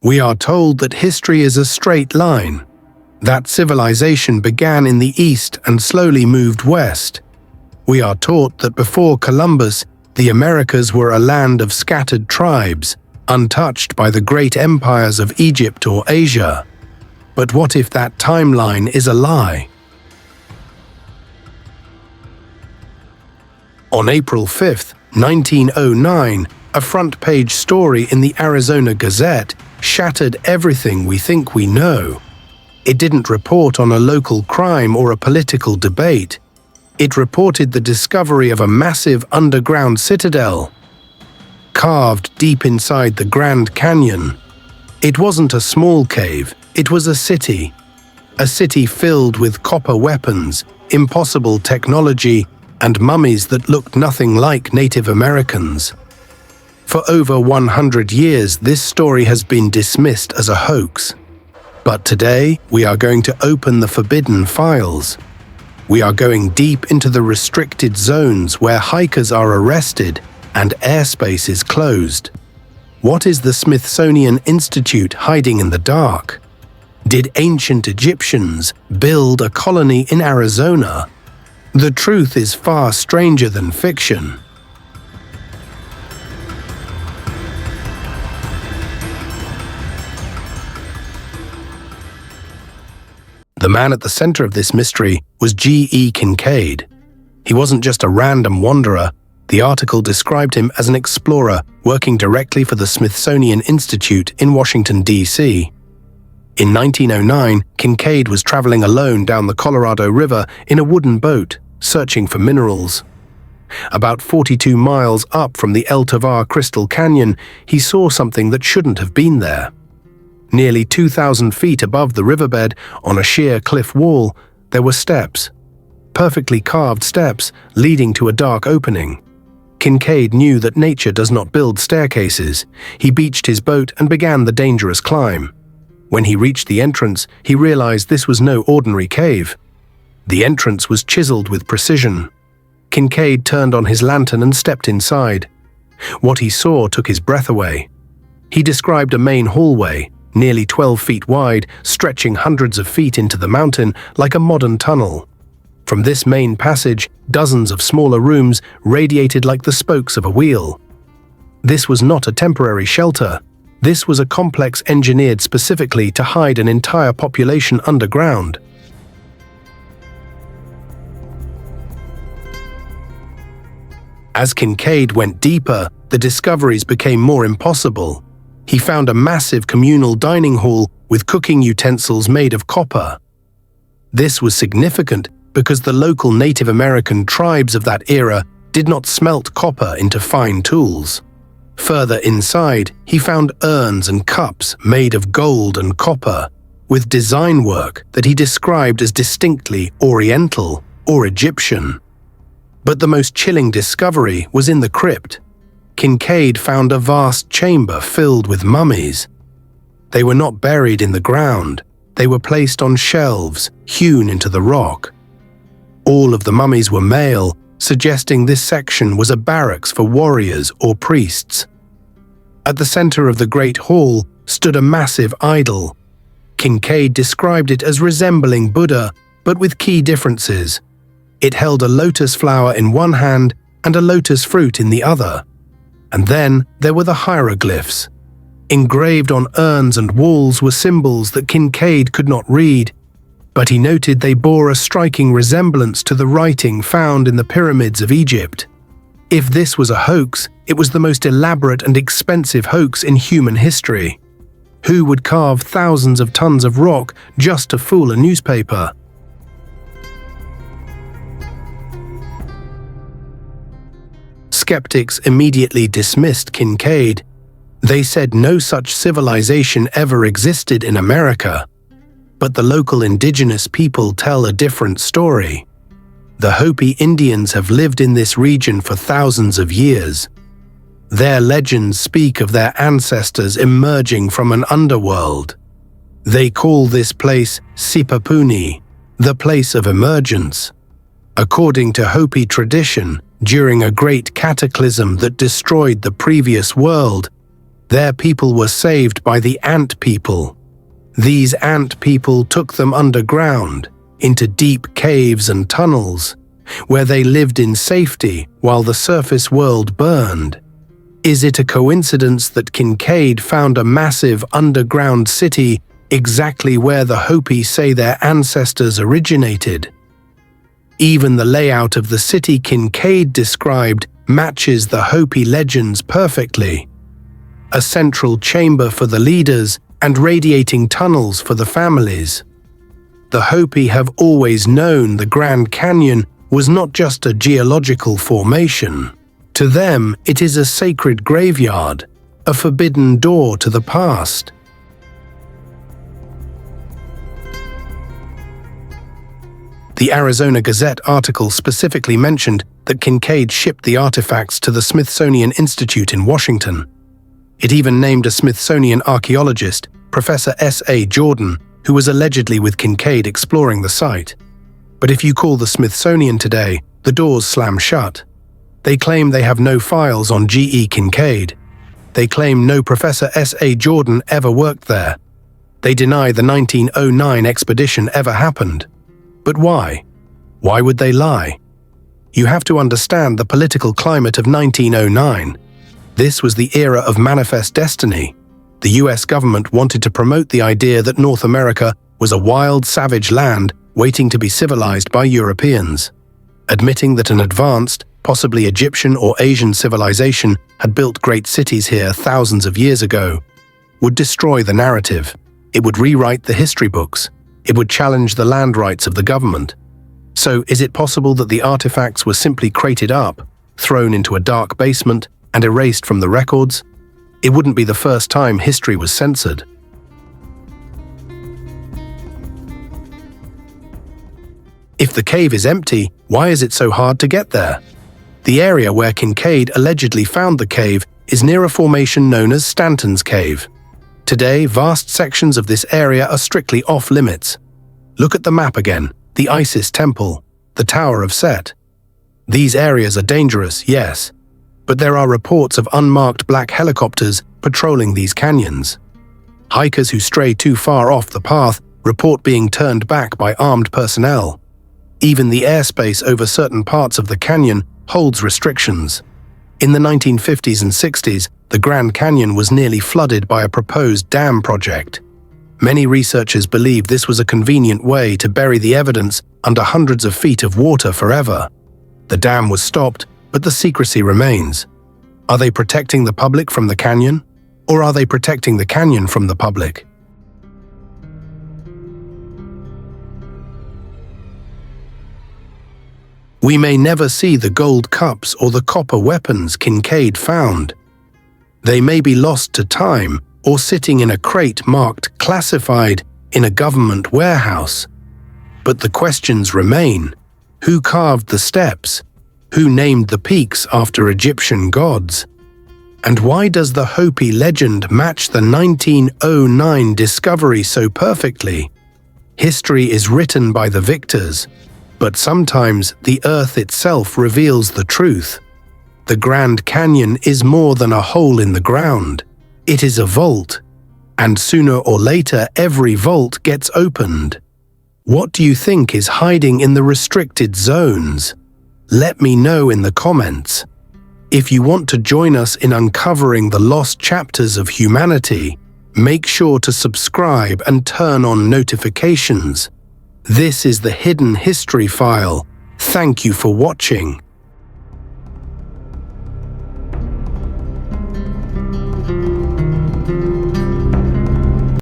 We are told that history is a straight line, that civilization began in the east and slowly moved west. We are taught that before Columbus, the Americas were a land of scattered tribes, untouched by the great empires of Egypt or Asia. But what if that timeline is a lie? On April 5, 1909, a front-page story in the Arizona Gazette shattered everything we think we know. It didn't report on a local crime or a political debate. It reported the discovery of a massive underground citadel, carved deep inside the Grand Canyon. It wasn't a small cave, it was a city filled with copper weapons, impossible technology, and mummies that looked nothing like Native Americans. For over 100 years, this story has been dismissed as a hoax. But today, we are going to open the forbidden files. We are going deep into the restricted zones where hikers are arrested and airspace is closed. What is the Smithsonian Institute hiding in the dark? Did ancient Egyptians build a colony in Arizona? The truth is far stranger than fiction. The man at the center of this mystery was G.E. Kincaid. He wasn't just a random wanderer. The article described him as an explorer working directly for the Smithsonian Institute in Washington, D.C. In 1909, Kincaid was traveling alone down the Colorado River in a wooden boat, searching for minerals. About 42 miles up from the El Tovar Crystal Canyon, he saw something that shouldn't have been there. Nearly 2,000 feet above the riverbed, on a sheer cliff wall, there were steps. Perfectly carved steps leading to a dark opening. Kincaid knew that nature does not build staircases. He beached his boat and began the dangerous climb. When he reached the entrance, he realized this was no ordinary cave. The entrance was chiseled with precision. Kincaid turned on his lantern and stepped inside. What he saw took his breath away. He described a main hallway, nearly 12 feet wide, stretching hundreds of feet into the mountain like a modern tunnel. From this main passage, dozens of smaller rooms radiated like the spokes of a wheel. This was not a temporary shelter. This was a complex engineered specifically to hide an entire population underground. As Kincaid went deeper, the discoveries became more impossible. He found a massive communal dining hall with cooking utensils made of copper. This was significant because the local Native American tribes of that era did not smelt copper into fine tools. Further inside, he found urns and cups made of gold and copper, with design work that he described as distinctly Oriental or Egyptian. But the most chilling discovery was in the crypt. Kincaid found a vast chamber filled with mummies. They were not buried in the ground. They were placed on shelves, hewn into the rock. All of the mummies were male, suggesting this section was a barracks for warriors or priests. At the center of the Great Hall stood a massive idol. Kincaid described it as resembling Buddha, but with key differences. It held a lotus flower in one hand and a lotus fruit in the other. And then there were the hieroglyphs. Engraved on urns and walls were symbols that Kincaid could not read, but he noted they bore a striking resemblance to the writing found in the pyramids of Egypt. If this was a hoax, it was the most elaborate and expensive hoax in human history. Who would carve thousands of tons of rock just to fool a newspaper? Skeptics immediately dismissed Kincaid. They said no such civilization ever existed in America. But the local indigenous people tell a different story. The Hopi Indians have lived in this region for thousands of years. Their legends speak of their ancestors emerging from an underworld. They call this place Sipapuni, the place of emergence. According to Hopi tradition, during a great cataclysm that destroyed the previous world, Their people were saved by the ant people. These ant people took them underground, into deep caves and tunnels, where they lived in safety while the surface world burned. Is it a coincidence that Kincaid found a massive underground city exactly where the Hopi say their ancestors originated? Even the layout of the city Kincaid described matches the Hopi legends perfectly. A central chamber for the leaders and radiating tunnels for the families. The Hopi have always known the Grand Canyon was not just a geological formation. To them, it is a sacred graveyard, a forbidden door to the past. The Arizona Gazette article specifically mentioned that Kincaid shipped the artifacts to the Smithsonian Institute in Washington. It even named a Smithsonian archaeologist, Professor S.A. Jordan, who was allegedly with Kincaid exploring the site. But if you call the Smithsonian today, the doors slam shut. They claim they have no files on G.E. Kincaid. They claim no Professor S.A. Jordan ever worked there. They deny the 1909 expedition ever happened. But why? Why would they lie? You have to understand the political climate of 1909. This was the era of manifest destiny. The US government wanted to promote the idea that North America was a wild, savage land waiting to be civilized by Europeans. Admitting that an advanced, possibly Egyptian or Asian civilization had built great cities here thousands of years ago would destroy the narrative. It would rewrite the history books. It would challenge the land rights of the government. So, is it possible that the artifacts were simply crated up, thrown into a dark basement, and erased from the records? It wouldn't be the first time history was censored. If the cave is empty, why is it so hard to get there? The area where Kincaid allegedly found the cave is near a formation known as Stanton's Cave. Today, vast sections of this area are strictly off-limits. Look at the map again, the Isis Temple, the Tower of Set. These areas are dangerous, yes, but there are reports of unmarked black helicopters patrolling these canyons. Hikers who stray too far off the path report being turned back by armed personnel. Even the airspace over certain parts of the canyon holds restrictions. In the 1950s and 60s, the Grand Canyon was nearly flooded by a proposed dam project. Many researchers believe this was a convenient way to bury the evidence under hundreds of feet of water forever. The dam was stopped, but the secrecy remains. Are they protecting the public from the canyon? Or are they protecting the canyon from the public? We may never see the gold cups or the copper weapons Kincaid found. They may be lost to time or sitting in a crate marked classified in a government warehouse. But the questions remain. Who carved the steps? Who named the peaks after Egyptian gods? And why does the Hopi legend match the 1909 discovery so perfectly? History is written by the victors, but sometimes the earth itself reveals the truth. The Grand Canyon is more than a hole in the ground. It is a vault, and sooner or later every vault gets opened. What do you think is hiding in the restricted zones? Let me know in the comments. If you want to join us in uncovering the lost chapters of humanity, make sure to subscribe and turn on notifications. This is the Hidden History File. Thank you for watching.